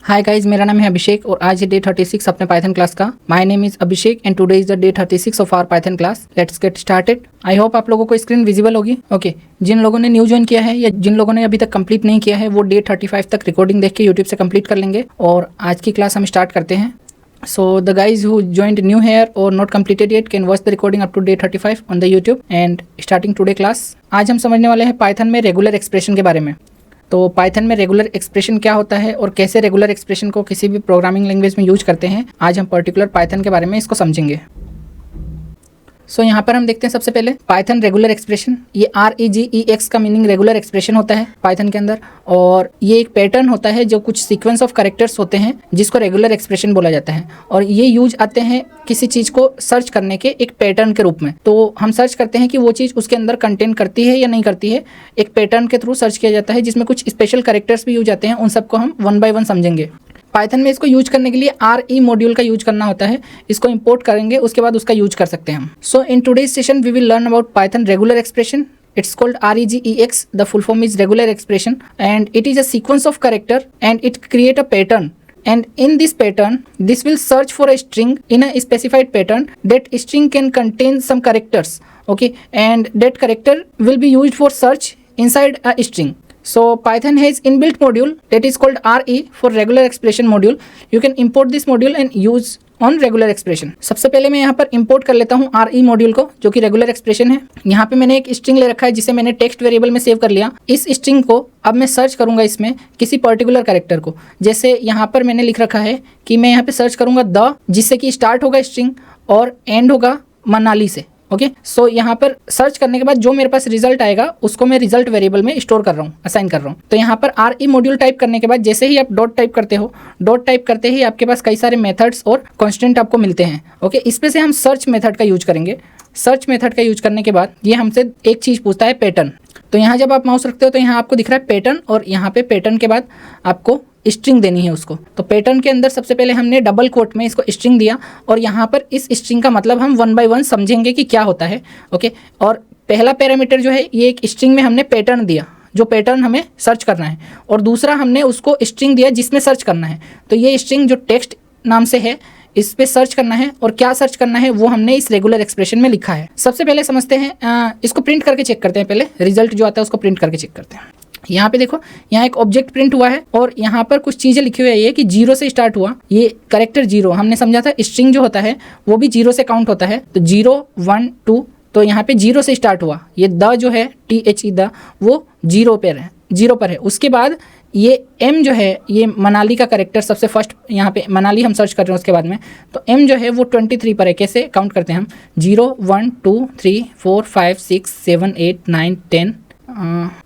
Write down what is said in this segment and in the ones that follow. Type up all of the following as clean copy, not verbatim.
Hi guys, मेरा नाम है अभिषेक और आज है डे 36 अपने पाइथन क्लास का। My name is Abhishek and today is the day 36 of our Python class. Let's get started. I hope आप लोगों को स्क्रीन विजिबल होगी। ओके, जिन लोगों ने न्यू ज्वाइन किया है या जिन लोगों ने अभी तक कंप्लीट नहीं किया है वो डे 35 तक रिकॉर्डिंग देख के यूट्यूब से कंप्लीट कर लेंगे और आज की क्लास हम स्टार्ट करते हैं। So the guys who joined new here or not completed yet can watch the recording up to day 35 on the YouTube and starting today class। आज हम समझने वाले हैं पाइथन में रेगुलर एक्सप्रेशन के बारे में। तो पाइथन में रेगुलर एक्सप्रेशन क्या होता है और कैसे रेगुलर एक्सप्रेशन को किसी भी प्रोग्रामिंग लैंग्वेज में यूज करते हैं, आज हम पर्टिकुलर पाइथन के बारे में इसको समझेंगे। सो यहाँ पर हम देखते हैं सबसे पहले पाइथन रेगुलर एक्सप्रेशन। ये REGEX का मीनिंग रेगुलर एक्सप्रेशन होता है पाइथन के अंदर, और ये एक पैटर्न होता है जो कुछ सीक्वेंस ऑफ कैरेक्टर्स होते हैं जिसको रेगुलर एक्सप्रेशन बोला जाता है। और ये यूज आते हैं किसी चीज़ को सर्च करने के एक पैटर्न के रूप में। तो हम सर्च करते हैं कि वो चीज़ उसके अंदर कंटेन करती है या नहीं करती है, एक पैटर्न के थ्रू सर्च किया जाता है जिसमें कुछ स्पेशल कैरेक्टर्स भी यूज आते हैं। उन सबको हम वन बाय वन समझेंगे। पाइथन में इसको यूज करने के लिए RE मॉड्यूल का यूज करना होता है। इसको इंपोर्ट करेंगे, उसके बाद उसका यूज कर सकते हैं हम। So in today's session we will learn about Python regular expression. It's called REGEX. The full form is regular expression and it is a sequence of character and it create a pattern. And in this pattern, this will search for a string in a specified pattern. That string can contain some characters, okay? And that character will be used for search inside a string. So Python has inbuilt module that is called RE for regular expression module. You can import this module and use on regular expression. सबसे पहले मैं यहाँ पर import कर लेता हूँ RE module को, जो कि रेगुलर एक्सप्रेशन है। यहाँ पे मैंने एक स्ट्रिंग ले रखा है जिसे मैंने टेक्स्ट वेरिएबल में सेव कर लिया। इस स्ट्रिंग को अब मैं सर्च करूंगा इसमें किसी पर्टिकुलर कैरेक्टर को। जैसे यहाँ पर मैंने लिख रखा है कि मैं यहाँ पे सर्च करूंगा द, जिससे कि स्टार्ट होगा स्ट्रिंग और एंड होगा मनाली से। ओके, सो यहाँ पर सर्च करने के बाद जो मेरे पास रिजल्ट आएगा उसको मैं रिजल्ट वेरिएबल में स्टोर कर रहा हूँ, असाइन कर रहा हूँ। तो यहाँ पर RE मॉड्यूल टाइप करने के बाद जैसे ही आप डॉट टाइप करते हो, डॉट टाइप करते ही आपके पास कई सारे मेथड्स और कॉन्स्टेंट आपको मिलते हैं। ओके, इसमें से हम सर्च मेथड का यूज करेंगे। सर्च मेथड का यूज करने के बाद ये हमसे एक चीज़ पूछता है, पैटर्न। तो यहाँ जब आप माउस रखते हो तो यहाँ आपको दिख रहा है पैटर्न, और यहाँ पे पैटर्न के बाद आपको स्ट्रिंग देनी है उसको। तो पैटर्न के अंदर सबसे पहले हमने डबल कोट में इसको स्ट्रिंग दिया, और यहाँ पर इस स्ट्रिंग का मतलब हम वन बाय वन समझेंगे कि क्या होता है। ओके, और पहला पैरामीटर जो है ये एक स्ट्रिंग में हमने पैटर्न दिया, जो पैटर्न हमें सर्च करना है, और दूसरा हमने उसको स्ट्रिंग दिया जिसमें सर्च करना है। तो ये स्ट्रिंग जो टेक्स्ट नाम से है, इस पे सर्च करना है, और क्या सर्च करना है वो हमने इस रेगुलर एक्सप्रेशन में लिखा है। सबसे पहले समझते हैं, इसको प्रिंट करके चेक करते हैं। पहले रिजल्ट जो आता है उसको प्रिंट करके चेक करते हैं। यहाँ पे देखो, यहाँ एक ऑब्जेक्ट प्रिंट हुआ है और यहाँ पर कुछ चीज़ें लिखी हुई है कि 0 से स्टार्ट हुआ। ये कैरेक्टर 0, हमने समझा था स्ट्रिंग जो होता है वो भी 0 से काउंट होता है। तो 0 1 2, तो यहाँ पे 0 से स्टार्ट हुआ। ये द जो है THE द, वो 0 पर है। उसके बाद ये M जो है, ये मनाली का कैरेक्टर सबसे फर्स्ट, यहाँ पे मनाली हम सर्च कर रहे हैं उसके बाद में। तो M जो है वो 23 पर है। कैसे काउंट करते हैं हम? 0 1 2 3 4 5 6 7 8 9 10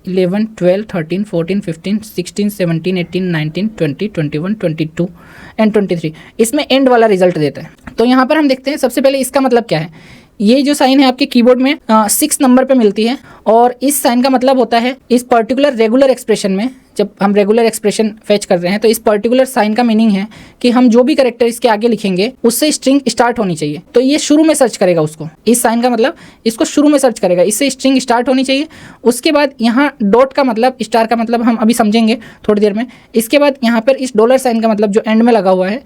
11 12 13 14 15 16 17 18 19 20 21 22 एंड 23। इसमें एंड वाला रिजल्ट देता है। तो यहाँ पर हम देखते हैं सबसे पहले इसका मतलब क्या है। ये जो साइन है आपके कीबोर्ड में 6 नंबर पे मिलती है, और इस साइन का मतलब होता है इस पर्टिकुलर रेगुलर एक्सप्रेशन में, जब हम रेगुलर एक्सप्रेशन फेच कर रहे हैं तो इस पर्टिकुलर साइन का मीनिंग है कि हम जो भी कैरेक्टर इसके आगे लिखेंगे उससे स्ट्रिंग स्टार्ट होनी चाहिए। तो ये शुरू में सर्च करेगा उसको। इस साइन का मतलब इसको शुरू में सर्च करेगा, इससे स्ट्रिंग स्टार्ट होनी चाहिए। उसके बाद यहाँ डॉट का मतलब, स्टार का मतलब हम अभी समझेंगे थोड़ी देर में। इसके बाद यहाँ पर इस डॉलर साइन का मतलब जो एंड में लगा हुआ है,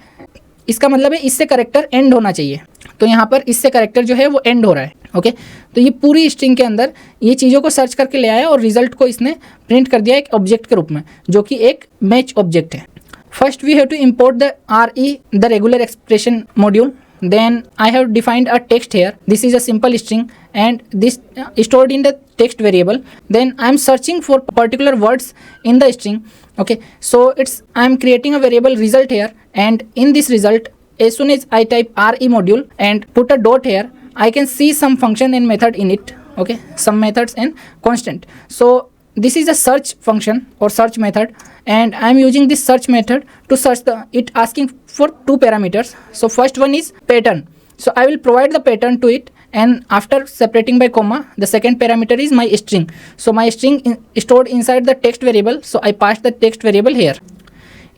इसका मतलब है इससे कैरेक्टर एंड होना चाहिए। तो यहाँ पर इससे कैरेक्टर जो है वो एंड हो रहा है। ओके, तो ये पूरी स्ट्रिंग के अंदर ये चीज़ों को सर्च करके ले आया और रिजल्ट को इसने प्रिंट कर दिया एक ऑब्जेक्ट के रूप में, जो कि एक मैच ऑब्जेक्ट है। First we have to import the RE the regular expression module. Then I have defined a text here. This is a simple string and this stored in the text variable. Then I am searching for particular words in the string. Okay, so I am creating a variable result here, and in this result, as soon as I type RE module and put a dot here, I can see some function and method in it. Okay, some methods and constant. So this is a search function or search method, and I am using this search method to search it asking for 2 parameters. So first one is pattern. So I will provide the pattern to it, and after separating by comma, the second parameter is my string. So my string stored inside the text variable. So I pass the text variable here.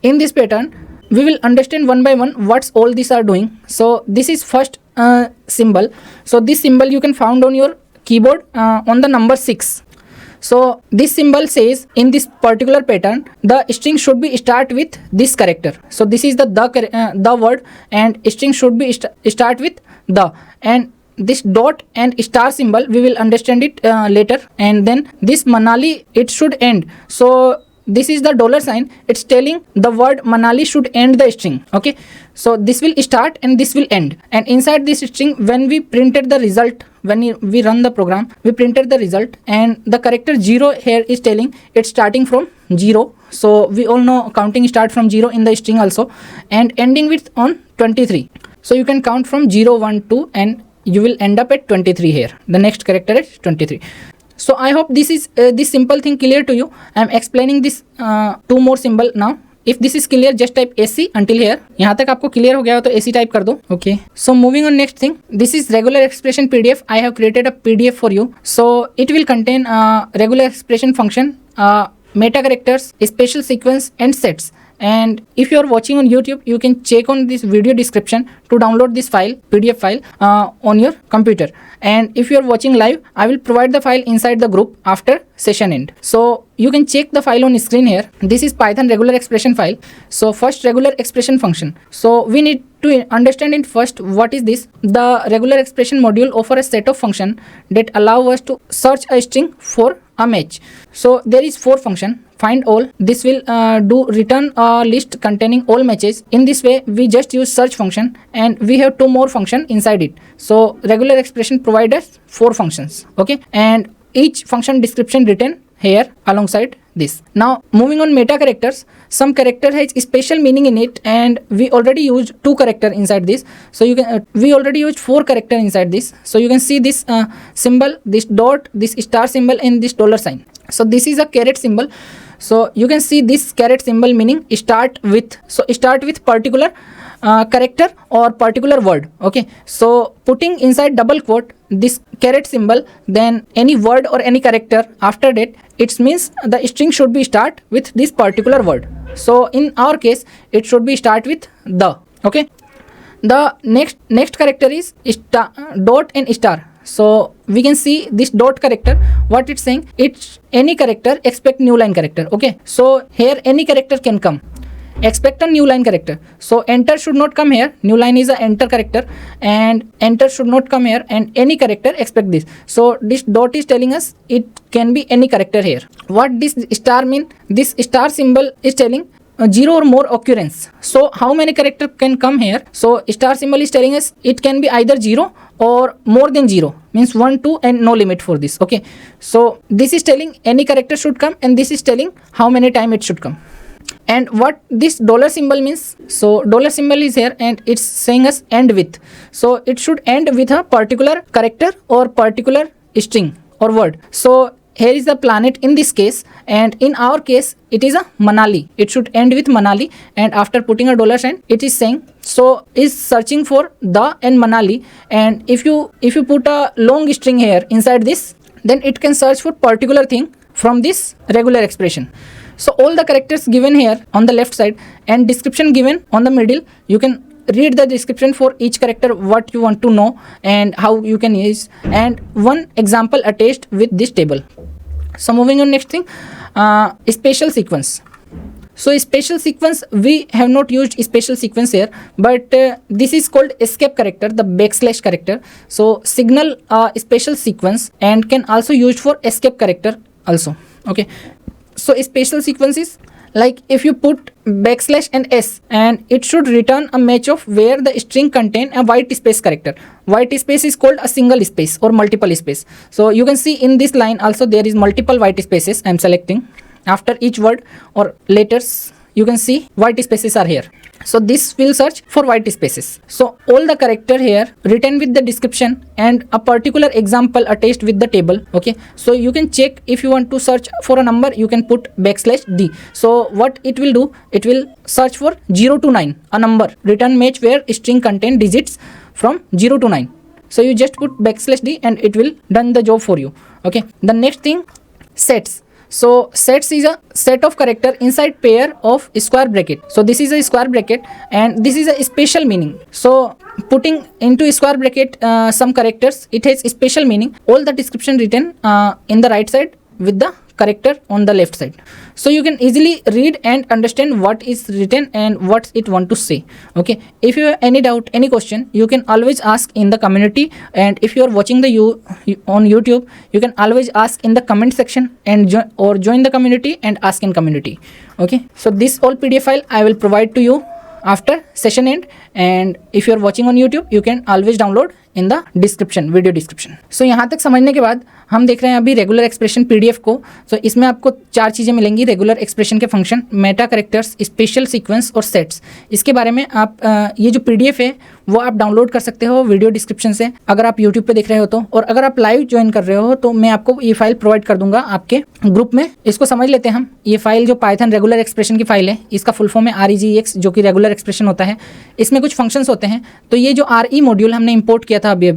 In this pattern, we will understand one by one what's all these are doing. So this is first symbol. So this symbol you can found on your keyboard on the number 6. So this symbol says in this particular pattern the string should be start with this character. So this is the word, and string should be start with the, and this dot and star symbol we will understand it later. And then this Manali, it should end. So this is the dollar sign, it's telling the word Manali should end the string. Okay, so this will start and this will end, and inside this string when we printed the result, when we run the program, we printed the result, and the character 0 here is telling it's starting from 0. So we all know counting start from 0 in the string also, and ending with on 23. So you can count from 0, 1, 2, and you will end up at 23 here. The next character is 23. So I hope this is this simple thing clear to you. I am explaining this two more symbol now. If this is clear, just type AC until here. यहाँ तक आपको clear हो गया हो तो AC type कर दो. Okay. So moving on next thing. This is regular expression PDF. I have created a PDF for you. So it will contain regular expression function, meta characters, special sequence, and sets. And if you are watching on YouTube, you can check on this video description to download this file, PDF file on your computer. And if you are watching live, I will provide the file inside the group after session end. So you can check the file on screen here. This is Python regular expression file. So first, regular expression function. So we need to understand it first. What is this? The regular expression module offers a set of function that allow us to search a string for a match. So there is 4 function. Find all. This will do return a list containing all matches. In this way, we just use search function, and we have 2 more function inside it. So regular expression provides us 4 functions. Okay, and each function description written here alongside this. Now moving on meta characters. Some character has special meaning in it, and we already used 2 character inside this. So you can we already used 4 character inside this. So you can see this symbol, this dot, this star symbol, and this dollar sign. So this is a caret symbol. So you can see this caret symbol meaning start with. So start with particular character or particular word. Okay, so putting inside double quote this caret symbol, then any word or any character after that, it means the string should be start with this particular word. So in our case, it should be start with the. Okay, the next character is star, dot and star. So we can see this dot character, what it's saying, it's any character expect new line character. Okay, so here any character can come, expect a new line character. So enter should not come here, new line is a enter character, and enter should not come here, and any character expect this. So this dot is telling us it can be any character here. What this star mean? This star symbol is telling 0 or more occurrence. So how many character can come here? So star symbol is telling us it can be either 0 or more than 0, means 1, 2, and no limit for this. Okay, so this is telling any character should come, and this is telling how many time it should come. And what this dollar symbol means? So dollar symbol is here, and it's saying us end with. So it should end with a particular character or particular string or word. So here is the planet in this case, and in our case it is a Manali. It should end with Manali, and after putting a dollar sign, it is saying so is searching for the and Manali. And if you put a long string here inside this, then it can search for particular thing from this regular expression. So all the characters given here on the left side and description given on the middle, you can read the description for each character, what you want to know and how you can use, and one example attached with this table. So moving on next thing, special sequence. So special sequence, we have not used special sequence here, but this is called escape character, the backslash character. So signal special sequence and can also used for escape character also. Okay, so special sequence is like if you put backslash and s, and it should return a match of where the string contain a white space character. White space is called a single space or multiple space. So you can see in this line also there is multiple white spaces. I am selecting after each word or letters. You can see white spaces are here. So this will search for white spaces. So all the character here written with the description and a particular example attached with the table. Okay, so you can check if you want to search for a number, you can put backslash d. So what it will do, it will search for 0 to 9, a number, return match where string contain digits from 0 to 9. So you just put backslash d and it will done the job for you. Okay, the next thing, sets. So sets is a set of character inside pair of square bracket. So this is a square bracket and this is a special meaning. So putting into square bracket some characters, it has special meaning. All the description written in the right side with the character on the left side. So you can easily read and understand what is written and what it want to say. Okay, if you have any doubt, any question, you can always ask in the community, and if you are watching the on YouTube, you can always ask in the comment section and join the community and ask in community. Okay, so this all PDF file I will provide to you after session end, and if you are watching on YouTube, you can always download in the description, video description. So यहाँ तक समझने के बाद हम देख रहे हैं अभी रेगुलर एक्सप्रेशन PDF को. सो इसमें आपको 4 चीज़ें मिलेंगी. रेगुलर एक्सप्रेशन के function, Meta characters, special sequence और सेट्स. इसके बारे में आप ये जो PDF है वो आप डाउनलोड कर सकते हो वीडियो डिस्क्रिप्शन से, अगर आप यूट्यूब पे देख रहे हो तो. और अगर आप लाइव ज्वाइन कर रहे हो तो मैं आपको ये फाइल प्रोवाइड कर दूंगा आपके ग्रुप में. इसको समझ लेते हैं हम. ये फाइल जो पाइथन रेगुलर एक्सप्रेशन की फाइल है, इसका फुल फॉर्म है REGX, जो कि रेगुलर एक्सप्रेशन होता है. इसमें कुछ फंक्शंस होते हैं. तो ये जो RE मॉड्यूल हमने इंपोर्ट किया था अभी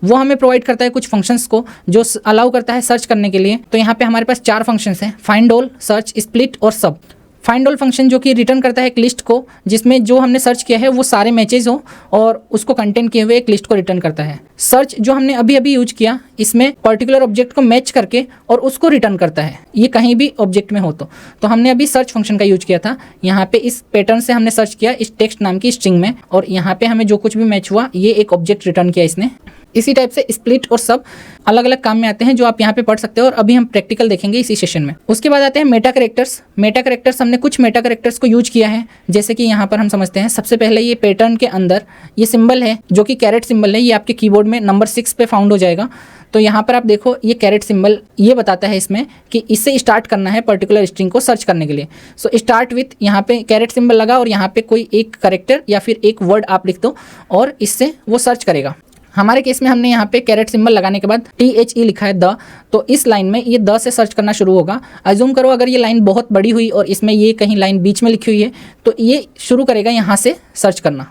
वो हमें प्रोवाइड करता है कुछ फंक्शंस को, जो अलाउ करता है सर्च करने के लिए. तो यहाँ पे हमारे पास 4 फंक्शंस हैं, फाइंड ऑल, सर्च, स्प्लिट और सब. फाइंड ऑल फंक्शन जो कि रिटर्न करता है एक लिस्ट को, जिसमें जो हमने सर्च किया है वो सारे मैचेज हो और उसको कंटेंट किए हुए एक लिस्ट को रिटर्न करता है. सर्च जो हमने अभी यूज किया, इसमें पर्टिकुलर ऑब्जेक्ट को मैच करके और उसको रिटर्न करता है, ये कहीं भी ऑब्जेक्ट में हो तो हमने अभी सर्च फंक्शन का यूज किया था. यहाँ पे इस पैटर्न से हमने सर्च किया इस टेक्स्ट नाम की स्ट्रिंग में, और यहाँ पे हमें जो कुछ भी मैच हुआ ये एक ऑब्जेक्ट रिटर्न किया इसने. इसी टाइप से स्प्लिट और सब अलग अलग काम में आते हैं, जो आप यहाँ पे पढ़ सकते हो, और अभी हम प्रैक्टिकल देखेंगे इसी सेशन में. उसके बाद आते हैं मेटा कैरेक्टर्स. मेटा कैरेक्टर्स हमने कुछ मेटा कैरेक्टर्स को यूज किया है, जैसे कि यहाँ पर हम समझते हैं. सबसे पहले ये पैटर्न के अंदर ये सिंबल है जो कि कैरेट सिंबल है, ये आपके कीबोर्ड में नंबर 6 पे फाउंड हो जाएगा. तो यहाँ पर आप देखो ये कैरेट सिंबल ये बताता है इसमें कि इससे स्टार्ट करना है पर्टिकुलर स्ट्रिंग को सर्च करने के लिए. सो स्टार्ट विथ, यहाँ पे कैरेट सिंबल लगा और यहाँ पे कोई एक कैरेक्टर या फिर एक वर्ड आप लिख दो और इससे वो सर्च करेगा. हमारे केस में हमने यहाँ पे कैरेट सिंबल लगाने के बाद THE लिखा है द, तो इस लाइन में ये द से सर्च करना शुरू होगा. अज्यूम करो अगर ये लाइन बहुत बड़ी हुई और इसमें ये कहीं लाइन बीच में लिखी हुई है, तो ये शुरू करेगा यहाँ से सर्च करना.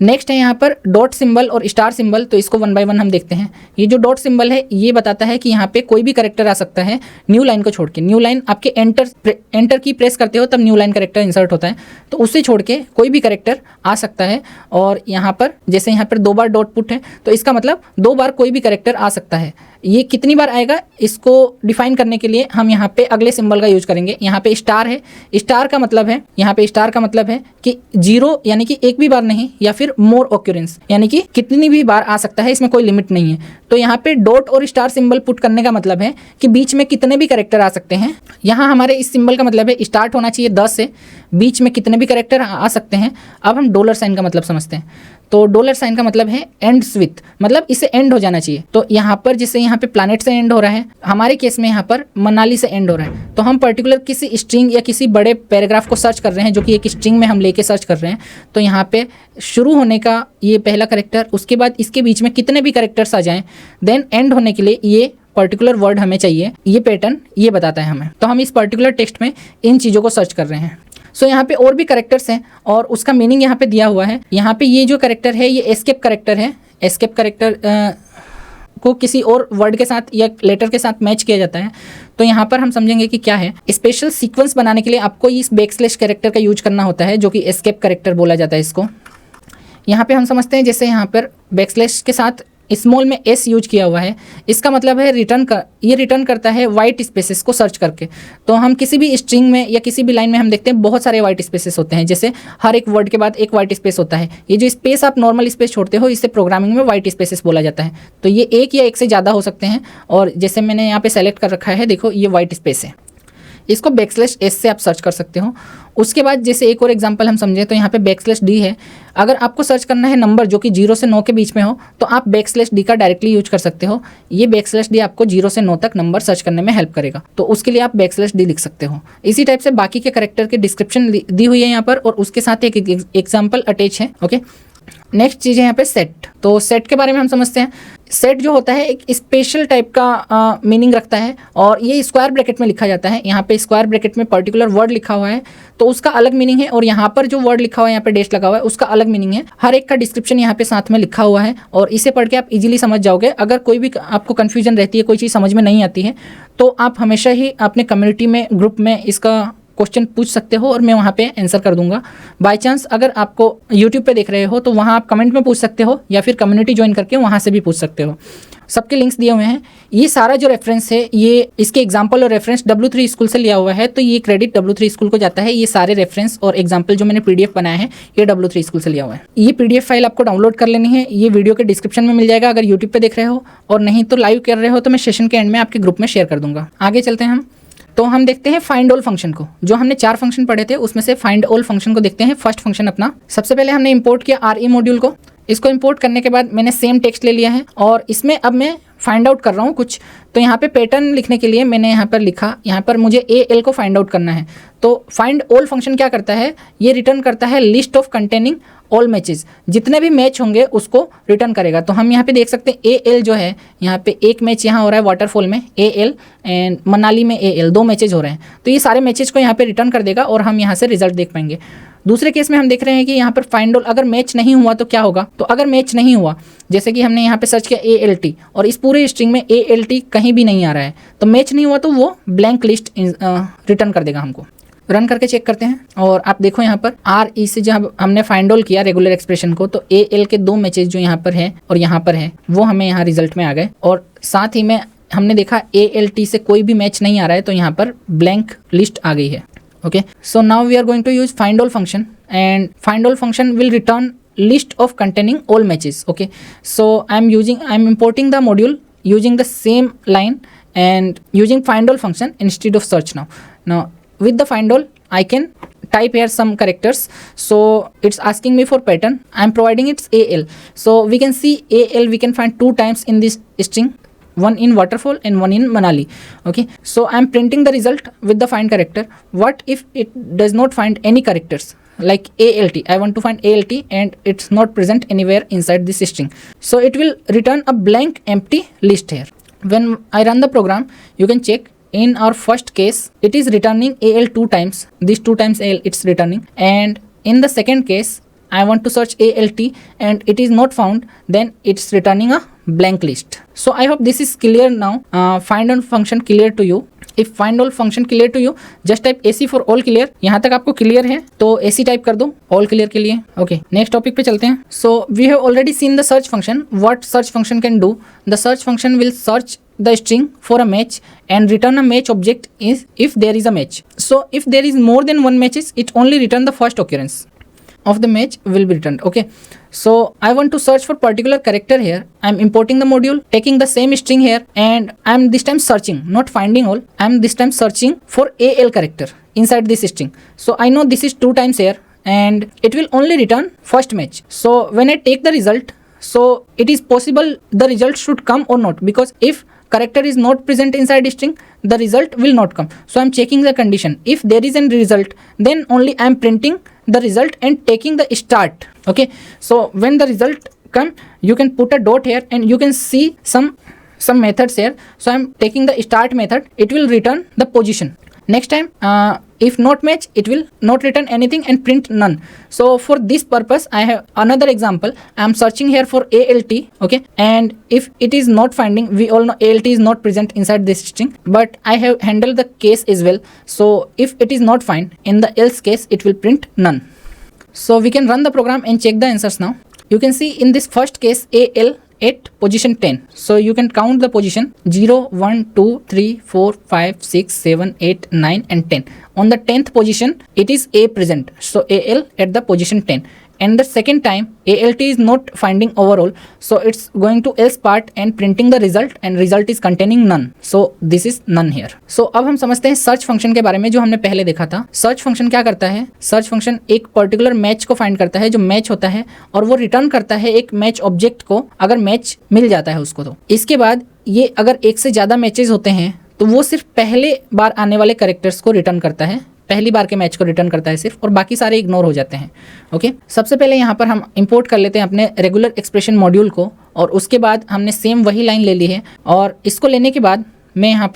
नेक्स्ट है यहाँ पर डॉट सिंबल और स्टार सिंबल. तो इसको 1 बाय 1 हम देखते हैं. ये जो डॉट सिंबल है ये बताता है कि यहाँ पे कोई भी कैरेक्टर आ सकता है न्यू लाइन को छोड़ के. न्यू लाइन आपके एंटर की प्रेस करते हो तब न्यू लाइन कैरेक्टर इंसर्ट होता है, तो उससे छोड़ के कोई भी कैरेक्टर आ सकता है. और यहाँ पर जैसे यहाँ पर 2 बार डॉट पुट है, तो इसका मतलब 2 बार कोई भी कैरेक्टर आ सकता है. ये कितनी बार आएगा इसको डिफाइन करने के लिए हम यहाँ पे अगले सिंबल का यूज करेंगे. यहाँ पे स्टार है. स्टार का मतलब है, यहाँ पे स्टार का मतलब है कि 0 यानी कि एक भी बार नहीं, या फिर मोर ऑक्यूरेंस यानी कि कितनी भी बार आ सकता है, इसमें कोई लिमिट नहीं है. तो यहाँ पे डॉट और स्टार सिंबल पुट करने का मतलब है कि बीच में कितने भी कैरेक्टर आ सकते हैं. यहाँ हमारे इस सिंबल का मतलब है स्टार्ट होना चाहिए 10 से, बीच में कितने भी कैरेक्टर आ सकते हैं. अब हम डॉलर साइन का मतलब समझते हैं. तो डॉलर साइन का मतलब है एंड्स विथ, मतलब इसे एंड हो जाना चाहिए. तो यहाँ पर जैसे यहाँ पे प्लैनेट से एंड हो रहा है, हमारे केस में यहाँ पर मनाली से एंड हो रहा है. तो हम पर्टिकुलर किसी स्ट्रिंग या किसी बड़े पैराग्राफ को सर्च कर रहे हैं, जो कि एक स्ट्रिंग में हम लेके सर्च कर रहे हैं. तो यहाँ पे शुरू होने का ये पहला कैरेक्टर, उसके बाद इसके बीच में कितने भी कैरेक्टर्स आ जाएं, देन एंड होने के लिए ये पर्टिकुलर वर्ड हमें चाहिए. ये पैटर्न ये बताता है हमें. तो हम इस पर्टिकुलर टेक्स्ट में इन चीज़ों को सर्च कर रहे हैं. सो यहाँ पे और भी कैरेक्टर्स हैं और उसका मीनिंग यहाँ पे दिया हुआ है. यहाँ पे ये जो कैरेक्टर है ये एस्केप कैरेक्टर है. एस्केप कैरेक्टर को किसी और वर्ड के साथ या लेटर के साथ मैच किया जाता है. तो यहाँ पर हम समझेंगे कि क्या है. स्पेशल सीक्वेंस बनाने के लिए आपको इस बैकस्लैश कैरेक्टर का यूज करना होता है, जो कि एस्केप कैरेक्टर बोला जाता है इसको. यहाँ पे हम समझते हैं जैसे यहाँ पर बैकस्लैश के साथ स्मॉल में S यूज किया हुआ है, इसका मतलब है ये रिटर्न करता है वाइट स्पेसेस को सर्च करके. तो हम किसी भी स्ट्रिंग में या किसी भी लाइन में हम देखते हैं बहुत सारे वाइट स्पेसेस होते हैं, जैसे हर एक वर्ड के बाद एक वाइट स्पेस होता है. ये जो स्पेस आप नॉर्मल स्पेस छोड़ते हो, इसे प्रोग्रामिंग में वाइट स्पेसेस बोला जाता है. तो ये एक या एक से ज़्यादा हो सकते हैं, और जैसे मैंने यहाँ पे सेलेक्ट कर रखा है, देखो ये वाइट स्पेस है, इसको बैकस्लैश S से आप सर्च कर सकते हो. उसके बाद जैसे एक और एग्जांपल हम समझें तो यहाँ पे बैकस्लैश D है. अगर आपको सर्च करना है नंबर जो कि 0 से 9 के बीच में हो, तो आप बैकस्लैश D का डायरेक्टली यूज कर सकते हो. ये बैकस्लैश D आपको 0 से 9 तक नंबर सर्च करने में हेल्प करेगा, तो उसके लिए आप बैकस्लैश D लिख सकते हो. इसी टाइप से बाकी के कैरेक्टर की डिस्क्रिप्शन दी हुई है यहाँ पर, और उसके साथ एक एग्जाम्पल अटैच है. ओके, नेक्स्ट चीज़ है यहाँ पे सेट. तो सेट के बारे में हम समझते हैं. सेट जो होता है एक स्पेशल टाइप का मीनिंग रखता है, और ये स्क्वायर ब्रैकेट में लिखा जाता है. यहाँ पे स्क्वायर ब्रैकेट में पर्टिकुलर वर्ड लिखा हुआ है तो उसका अलग मीनिंग है, और यहाँ पर जो वर्ड लिखा हुआ है, यहाँ पे डैश लगा हुआ है, उसका अलग मीनिंग है. हर एक का डिस्क्रिप्शन यहाँ पे साथ में लिखा हुआ है, और इसे पढ़ के आप इजीली समझ जाओगे. अगर कोई भी आपको कन्फ्यूजन रहती है, कोई चीज़ समझ में नहीं आती है, तो आप हमेशा ही अपने कम्युनिटी में, ग्रुप में इसका क्वेश्चन पूछ सकते हो और मैं वहाँ पे आंसर कर दूंगा। बाय चांस अगर आपको यूट्यूब पे देख रहे हो तो वहाँ आप कमेंट में पूछ सकते हो या फिर कम्युनिटी ज्वाइन करके वहाँ से भी पूछ सकते हो। सबके लिंक्स दिए हुए हैं। ये सारा जो रेफरेंस है ये इसके एग्जाम्पल और रेफरेंस W3 स्कूल से लिया हुआ है, तो ये क्रेडिट W3 स्कूल को जाता है। ये सारे रेफरेंस और एग्जाम्पल जो मैंने PDF बनाया है ये W3 स्कूल से लिया हुआ है। ये PDF फाइल आपको डाउनलोड कर लेनी है, ये वीडियो के डिस्क्रिप्शन में मिल जाएगा अगर यूट्यूब पे देख रहे हो, और नहीं तो लाइव कर रहे हो तो मैं सेशन के एंड में आपके ग्रुप में शेयर कर दूंगा। आगे चलते हैं हम, तो हम देखते हैं फाइंड ऑल फंक्शन को। जो हमने 4 फंक्शन पढ़े थे उसमें से फाइंड ऑल फंक्शन को देखते हैं। फर्स्ट फंक्शन अपना, सबसे पहले हमने इंपोर्ट किया RE मॉड्यूल को। इसको इंपोर्ट करने के बाद मैंने सेम टेक्स्ट ले लिया है और इसमें अब मैं फाइंड आउट कर रहा हूँ कुछ। तो यहाँ पे पैटर्न लिखने के लिए मैंने यहाँ पर लिखा, यहाँ पर मुझे AL को फाइंड आउट करना है। तो फाइंड ऑल फंक्शन क्या करता है, ये रिटर्न करता है list of containing all matches, जितने भी मैच होंगे उसको रिटर्न करेगा। तो हम यहाँ पे देख सकते हैं AL जो है, यहाँ पे एक मैच यहाँ हो रहा है वाटरफॉल में AL एंड मनाली में AL, 2 मैचेज हो रहे हैं। तो ये सारे मैचेज को यहाँ पे रिटर्न कर देगा और हम यहाँ से रिजल्ट देख पाएंगे। दूसरे केस में हम देख रहे हैं कि यहाँ पर फाइंड ऑल अगर मैच नहीं हुआ तो क्या होगा। तो अगर मैच नहीं हुआ, जैसे कि हमने यहाँ पे सर्च किया ALT और इस पूरे स्ट्रिंग में ALT कहीं भी नहीं आ रहा है, तो मैच नहीं हुआ तो वो ब्लैंक लिस्ट रिटर्न कर देगा हमको। रन करके चेक करते हैं और आप देखो यहाँ पर RE से जब हमने फाइंड ऑल किया रेगुलर एक्सप्रेशन को, तो AL के 2 मैचेज जो यहाँ पर है और यहाँ पर है वो हमें यहाँ रिजल्ट में आ गए। और साथ ही में हमने देखा ALT से कोई भी मैच नहीं आ रहा है, तो यहाँ पर ब्लैंक लिस्ट आ गई है। Okay, so now we are going to use find all function, and find all function will return list of containing all matches. Okay, so I'm importing the module using the same line and using find all function instead of search. Now with the find all I can type here some characters. So it's asking me for pattern, I'm providing its AL. So we can see AL we can find 2 times in this string, one in waterfall and one in Manali. Okay, so I'm printing the result with the find character. What if it does not find any characters like ALT? I want to find ALT and it's not present anywhere inside this string, so it will return a blank empty list here. When I run the program, you can check in our first case it is returning AL 2 times, these 2 times AL it's returning, and in the second case I want to search ALT and it is not found, then it's returning a blank list. So I hope this is clear now. Find all function clear to you. If find all function clear to you, just type AC for all clear. यहाँ तक आपको clear है तो AC type कर दो all clear के लिए। Okay, next topic पे चलते हैं। So we have already seen the search function. What search function can do? The search function will search the string for a match and return a match object is if there is a match. So if there is more than one matches, it only return the first occurrence of the match will be returned. Okay, so I want to search for particular character here. I'm importing the module, taking the same string here, and I'm this time searching, not finding all, I'm this time searching for AL character inside this string. So I know this is 2 times here and it will only return first match. So when I take the result, so it is possible the result should come or not, because if character is not present inside string, the result will not come. So I'm checking the condition. If there is a result, then only I'm printing the result and taking the start. Okay, so when the result come, you can put a dot here and you can see some methods here. So I'm taking the start method, it will return the position. Next time if not match, it will not return anything and print none. So for this purpose I have another example. I am searching here for ALT. Okay, and if it is not finding, we all know ALT is not present inside this string, but I have handled the case as well. So if it is not find, in the else case it will print none. So we can run the program and check the answers now. You can see in this first case AL at position 10. So you can count the position 0, 1, 2, 3, 4, 5, 6, 7, 8, 9 and 10. On the 10th position it is A present. So AL at the position 10. And the second time ALT is not finding overall, so it's going to else part and printing the result, and result is containing none. So this is none here. So अब हम समझते हैं search function के बारे में जो हमने पहले देखा था। सर्च फंक्शन क्या करता है? सर्च फंक्शन एक पर्टिकुलर मैच को फाइंड करता है जो मैच होता है, और वो रिटर्न करता है एक मैच ऑब्जेक्ट को अगर मैच मिल जाता है उसको। तो इसके बाद ये अगर एक से ज़्यादा मैचेज होते हैं तो वो सिर्फ पहले बार आने वाले कैरेक्टर्स को रिटर्न करता है, पहली बार के मैच को रिटर्न करता है सिर्फ, और बाकी सारे इग्नोर हो जाते हैं। ओके, सबसे पहले यहाँ पर हम इंपोर्ट कर लेते हैं अपने रेगुलर एक्सप्रेशन मॉड्यूल को, और उसके बाद हमने सेम वही लाइन ले ली है, और इसको लेने के बाद मैं यहाँ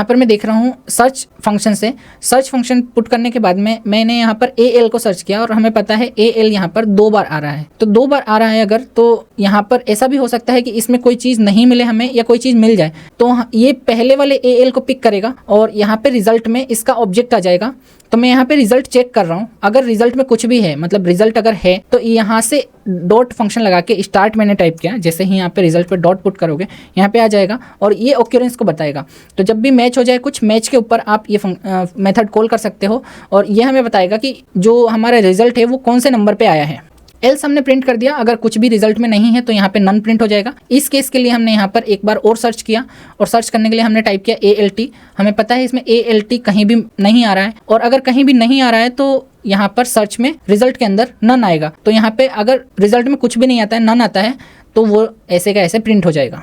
पर मैं देख रहा हूँ सर्च फंक्शन से। सर्च फंक्शन पुट करने के बाद मैंने यहाँ पर AL को सर्च किया, और हमें पता है AL यहाँ पर 2 बार आ रहा है। तो 2 बार आ रहा है अगर, तो यहाँ पर ऐसा भी हो सकता है कि इसमें कोई चीज़ नहीं मिले हमें, या कोई चीज़ मिल जाए, तो ये पहले वाले AL को पिक करेगा और यहाँ पे रिजल्ट में इसका ऑब्जेक्ट आ जाएगा। तो मैं यहाँ पे रिजल्ट चेक कर रहा हूँ, अगर रिजल्ट में कुछ भी है, मतलब रिजल्ट अगर है तो यहाँ से डॉट फंक्शन लगा के स्टार्ट मैंने टाइप किया, जैसे ही यहाँ पे रिजल्ट पे डॉट पुट करोगे यहाँ पे आ जाएगा और ये ऑक्यूरेंस को बताएगा। तो जब भी मैच हो जाए कुछ, मैच के ऊपर आप ये मेथड कॉल कर सकते हो और ये हमें बताएगा कि जो हमारा रिजल्ट है वो कौन से नंबर पे आया है। एल्स हमने प्रिंट कर दिया, अगर कुछ भी रिजल्ट में नहीं है तो यहाँ पे नन प्रिंट हो जाएगा। इस केस के लिए हमने यहाँ पर एक बार और सर्च किया और सर्च करने के लिए हमने टाइप किया ALT। हमें पता है इसमें ALT कहीं भी नहीं आ रहा है, और अगर कहीं भी नहीं आ रहा है तो यहाँ पर सर्च में रिजल्ट के अंदर नन आएगा। तो यहाँ पे अगर रिजल्ट में कुछ भी नहीं आता है, नन आता है, तो वो ऐसे का ऐसे प्रिंट हो जाएगा।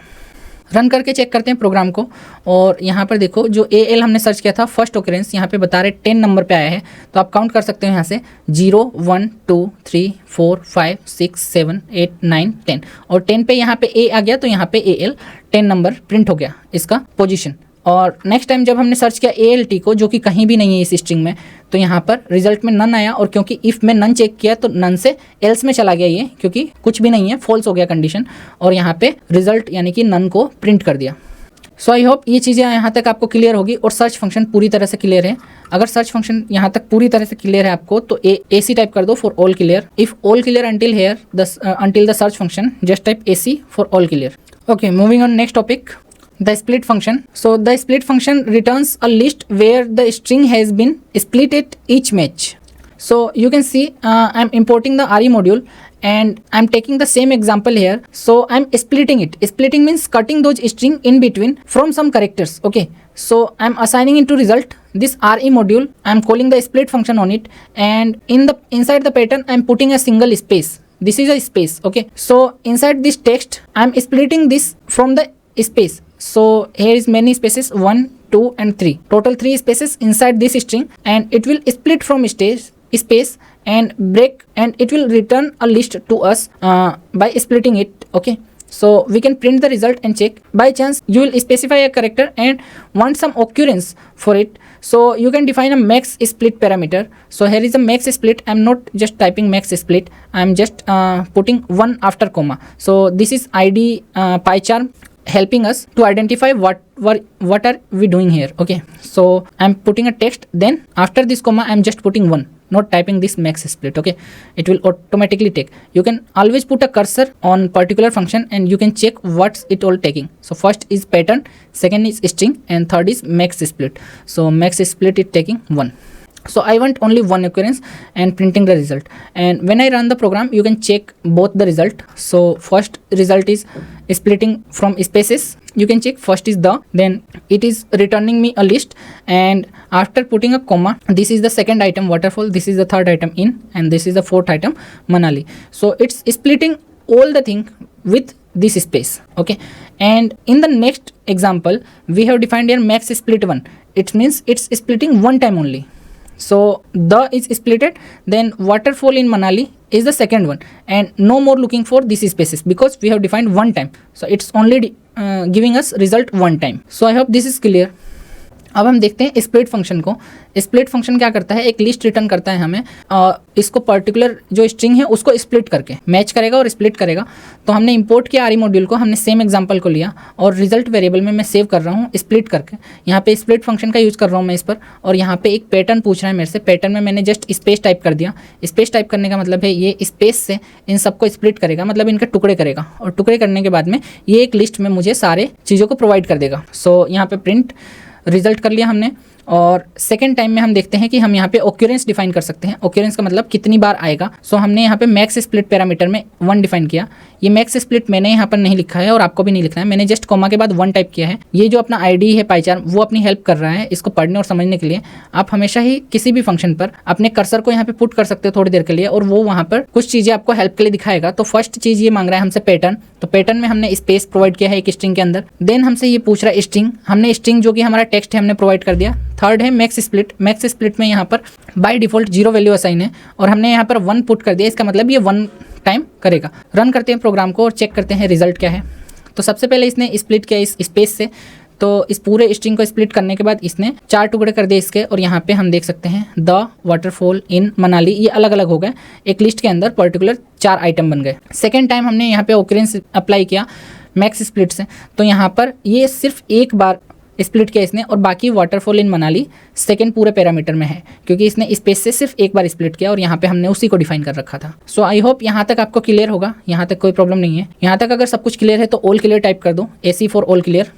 रन करके चेक करते हैं प्रोग्राम को, और यहाँ पर देखो जो AL हमने सर्च किया था फर्स्ट ऑकरेंस यहाँ पे बता रहे 10 नंबर पे आया है। तो आप काउंट कर सकते हो यहाँ से 0 1 2 3 4 5 6 7 8 9 10, और 10 पे यहाँ पे A आ गया तो यहाँ पे AL 10 नंबर प्रिंट हो गया इसका पोजीशन। और नेक्स्ट टाइम जब हमने सर्च किया ALT को, जो कि कहीं भी नहीं है इस स्ट्रिंग में, तो यहाँ पर रिजल्ट में नन आया, और क्योंकि इफ़ में नन चेक किया तो नन से एल्स में चला गया ये, क्योंकि कुछ भी नहीं है, फॉल्स हो गया कंडीशन, और यहाँ पे रिजल्ट यानी कि नन को प्रिंट कर दिया। सो आई होप ये चीज़ें यहाँ तक आपको क्लियर होगी और सर्च फंक्शन पूरी तरह से क्लियर है। अगर सर्च फंक्शन यहाँ तक पूरी तरह से क्लियर है आपको तो AC टाइप कर दो for all clear. If all clear until here until the search function just type AC for all clear. Okay, moving on next topic, the split function. So the split function returns a list where the string has been split at each match. So you can see I'm importing the RE module and I'm taking the same example here. So I'm splitting it. Splitting means cutting those string in between from some characters. Okay, so I'm assigning into result this RE module. I'm calling the split function on it, and inside the pattern I'm putting a single space. This is a space. Okay, so inside this text I'm splitting this from the space. So here is many spaces, 1 2 and 3, total 3 spaces inside this string, and it will split from space and break, and it will return a list to us by splitting it. Okay, so we can print the result and check. By chance you will specify a character and want some occurrence for it, so you can define a max split parameter. So here is a max split. I'm not just typing max split, I'm just putting 1 after comma. So this is ID PyCharm helping us to identify what are we doing here. Okay, so I'm putting a text, then after this comma I'm just putting 1, not typing this max split. Okay, it will automatically take. You can always put a cursor on particular function and you can check what's it all taking. So first is pattern, second is string, and third is max split. So max split is taking 1. So I want only one occurrence and printing the result, and when I run the program you can check both the result. So first result is splitting from spaces, you can check first is then it is returning me a list, and after putting a comma, this is the second item waterfall, this is the third item in, and this is the fourth item Manali. So it's splitting all the thing with this space. Okay, and in the next example we have defined here max split 1. It means it's splitting one time only. So the is splitted, then waterfall in Manali is the second one, and no more looking for these spaces because we have defined one time. So it's only giving us result one time. So I hope this is clear. अब हम देखते हैं split function को। Split function क्या करता है, एक list return करता है हमें, इसको पर्टिकुलर जो स्ट्रिंग है उसको स्प्लिट करके मैच करेगा और स्प्लिट करेगा। तो हमने इंपोर्ट किया RE मॉड्यूल को, हमने सेम एग्जांपल को लिया और रिजल्ट वेरिएबल में मैं सेव कर रहा हूँ स्प्लिट करके। यहाँ पे स्प्लिट फंक्शन का यूज़ कर रहा हूँ मैं इस पर, और यहाँ पे एक पैटर्न पूछ रहा है मेरे से। पैटर्न में मैंने जस्ट स्पेस टाइप कर दिया। स्पेस टाइप करने का मतलब है ये स्पेस से इन सबको स्प्लिट करेगा, मतलब इनके टुकड़े करेगा, और टुकड़े करने के बाद में ये एक लिस्ट में मुझे सारे चीज़ों को प्रोवाइड कर देगा। सो यहाँ पे प्रिंट रिजल्ट कर लिया हमने, और सेकेंड टाइम में हम देखते हैं कि हम यहाँ पे ऑक्यूरेंस डिफाइन कर सकते हैं। ऑक्यूरेंस का मतलब कितनी बार आएगा। सो हमने यहाँ पे मैक्स स्प्लिट पैरामीटर में 1 डिफाइन किया। ये मैक्स स्प्लिट मैंने यहाँ पर नहीं लिखा है और आपको भी नहीं लिखना है, मैंने जस्ट कॉमा के बाद 1 टाइप किया है। ये जो अपना ID है PyCharm वो अपनी हेल्प कर रहा है इसको पढ़ने और समझने के लिए। आप हमेशा ही किसी भी फंक्शन पर अपने कर्सर को यहाँ पे पुट कर सकते हो थोड़ी देर के लिए, और वो वहाँ पर कुछ चीज़ें आपको हेल्प के लिए दिखाएगा। तो फर्स्ट चीज़ ये मांग रहा है हमसे पैटर्न, तो पैटर्न में हमने स्पेस प्रोवाइड किया है एक स्ट्रिंग के अंदर। देन हमसे ये पूछ रहा है स्ट्रिंग, हमने स्ट्रिंग जो कि हमारा टेक्स्ट है हमने प्रोवाइड कर दिया। थर्ड है मैक्स स्प्लिट। मैक्स स्प्लिट में यहाँ पर बाय डिफॉल्ट 0 वैल्यू असाइन है और हमने यहाँ पर 1 पुट कर दिया, इसका मतलब ये 1 टाइम करेगा। रन करते हैं प्रोग्राम को और चेक करते हैं रिजल्ट क्या है। तो सबसे पहले इसने स्प्लिट किया इस स्पेस से, तो इस पूरे स्ट्रिंग को स्प्लिट करने के बाद इसने 4 टुकड़े कर दिए इसके, और यहाँ पे हम देख सकते हैं द वाटरफॉल इन मनाली, ये अलग अलग हो गए। एक लिस्ट के अंदर पर्टिकुलर 4 आइटम बन गए। सेकेंड टाइम हमने यहाँ पे ऑकरेंस अप्लाई किया मैक्स स्प्लिट से, तो यहाँ पर ये सिर्फ एक बार स्प्लिट किया इसने, और बाकी वाटरफॉल इन मनाली सेकंड पूरे पैरामीटर में है, क्योंकि इसने स्पेस से सिर्फ एक बार स्प्लिट किया और यहाँ पे हमने उसी को डिफाइन कर रखा था। सो आई होप यहाँ तक आपको क्लियर होगा, यहाँ तक कोई प्रॉब्लम नहीं है। यहाँ तक अगर सब कुछ क्लियर है तो ऑल क्लियर टाइप कर दो, AC for all clear,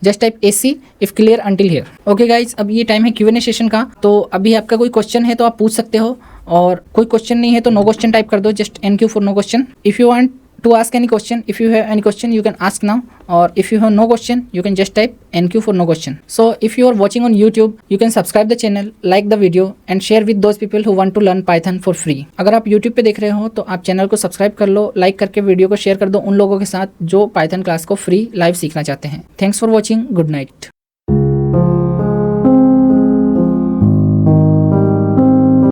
just type AC if clear until here. Okay guys, अब ये टाइम है Q&A सेशन का, तो अभी आपका कोई क्वेश्चन है तो आप पूछ सकते हो, और कोई क्वेश्चन नहीं है तो नो क्वेश्चन टाइप कर दो, just NQ for no question. If you want to ask any question, if you have any question you can ask now, or if you have no question you can just type NQ for no question. So if you are watching on YouTube you can subscribe the channel, like the video and share with those people who want to learn Python for free. अगर आप YouTube पे देख रहे हो तो आप channel को subscribe कर लो, लाइक करके वीडियो को शेयर कर दो उन लोगों के साथ जो पाइथन क्लास को फ्री लाइव सीखना चाहते हैं। Thanks for watching, good night.